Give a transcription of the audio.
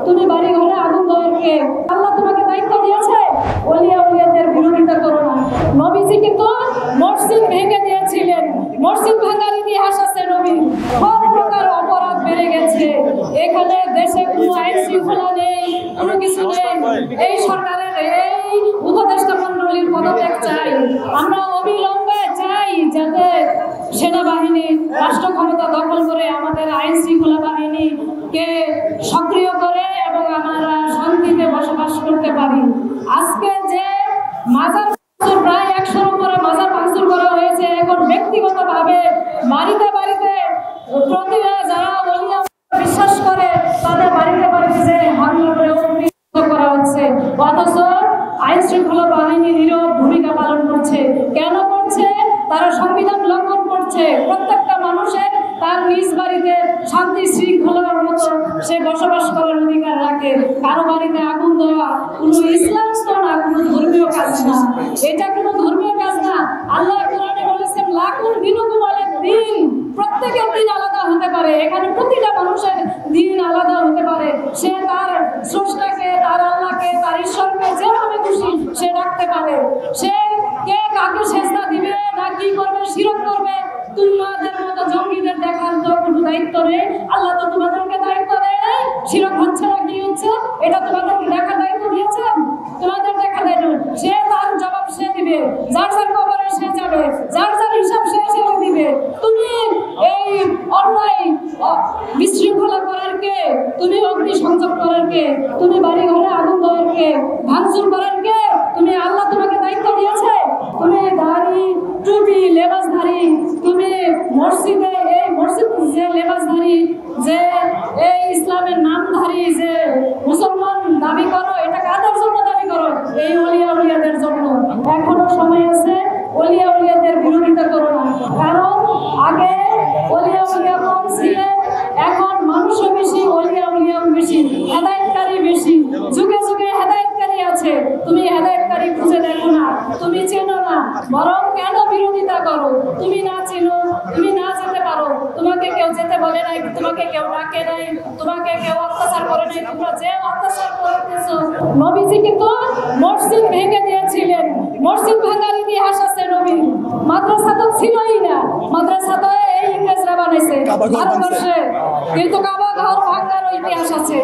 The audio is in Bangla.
তুমি বাড়ি ঘরে আগুন দেওয়ার কে? আল্লাহ তোমাকে দায়িত্ব দিয়েছে, ওলিয়া উলিয়াদের বিরোধিতা করো না। নবীজি কিন্তু মসজিদ ভেঙে দিয়েছিলেন, মসজিদ ভাঙার ইতিহাস আছে নবীর। সব প্রকার অপরাধ বেড়ে গেছে, এখানে দেশে কোনো আইন শৃঙ্খলা নেই, কোনো কিছু নেই। এই সরকারের এই উপদেষ্টা মন্ডলীর পদত্যাগ চাই আমরা অবিলম্বে, চাই যাতে সেনাবাহিনী রাষ্ট্র ক্ষমতা দখল করে আমাদের আইন শৃঙ্খলা বাহিনীকে সক্রিয় করে এবং আমরা শান্তিতে বসবাস করতে পারি। আজকে যে মাজার প্রায় 100-র উপরে মাজার ভাঙচুর করা হয়েছে, এখন ব্যক্তিগতভাবে বাড়িতে বাড়িতে প্রতিটা যারা ওলিয়া বিশ্বাস করে তাদের বাড়িতে বাড়িতে যে হামলা করে করা হচ্ছে, অথচ আইন শৃঙ্খলা বাহিনী নীরব ভূমিকা পালন করছে। কেন করছে? তারা সংবিধান লঙ্ঘন করছে। প্রত্যেকটা মানুষের তার নিজ বাড়িতে শান্তি শৃঙ্খলার মতো সে বসবাস করার অধিকার রাখে। কারো বাড়িতে আগুন দেওয়া কোনো ইসলাম তো না, কোনো ধর্মীয় কাজ না, এটা কোনো ধর্মীয় কাজ না। আল্লাহ কোরআনে বলেছেন লাকুম দিনুকুম ওয়ালিদ দিন, প্রত্যেকের দিন আলাদা হতে পারে। এখানে প্রতিটা মানুষের দিন আলাদা হতে পারে। সে তার স্রষ্টাকে, তার আল্লাহকে, তার ঈশ্বরকে যেভাবে খুশি সে রাখতে পারে। সে কে কাকে সেজদা দিবে না কি করবে, শিরক করবে, তোমাদের মতো জঙ্গিদের দেখার তো কোনো দায়িত্ব নেই। আল্লাহ তো তোমাদেরকে দায়িত্ব দেয় নাই। শিরক হচ্ছে না কি হচ্ছে এটা তোমাদেরকে দেখার দায়িত্ব দিয়েছেন? তোমাদের দেখা দায়িত্ব, সে তার জবাব সে দিবে, যার যার কবরে সে যাবে, যার যার হিসাব সে দিবে। তুমি এই অন্যায় বিশৃঙ্খলা করার কে? তুমি অগ্নি সংযোগ করার কে? তুমি বাড়ি ঘরে আগুন দেওয়ার কে? ভাঙচুর করার কে? তুমি আল্লাহ তোমাকে দায়িত্ব দিয়েছে? তুমি দাড়ি টুপি লেবাসধারী, তুমি মসজিদে এই মসজিদ যে লেবাসধারী, যে এই ইসলামের নামধারী যে মুসলমান দাবি করো, এটা কাদের জন্য দাবি করো? এই ওলিয়া উলিয়াদের জন্য। এখনো সময় আছে, ওলিয়া উলিয়াদের বিরোধিতা করো না। কারণ আগে ওলিয়া উলিয়া কম ছিলেন, এখন মানুষও বেশি, ওলিয়া উলিয়াও বেশি, হেদায়েতকারী বেশি। যুগে যুগে হেদায়েতকারী আছে, তুমি হেদায়েতকারী খুঁজে দেখো না, তুমি চেনো না, বরং কেন বিরোধিতা করো? তুমি না চেনো, তুমি না যেতে পারো, তোমাকে কেউ যেতে বলে নাই, তোমাকে কেউ ডাকে নাই, তোমাকে কেউ অত্যাচার করে নাই, তোমরা যে অত্যাচার করতেছো। নবীজি কিন্তু মসজিদ ভেঙে দিয়েছিলেন, মসজিদ ভাঙার ইতিহাস আছে নবীর। মাদ্রাসা তো ছিলই না, মাদ্রাসা তো এই ইংরেজরা বানাইছে ভারতবর্ষে, কিন্তু কাবা ঘর ভাঙার ইতিহাস আছে।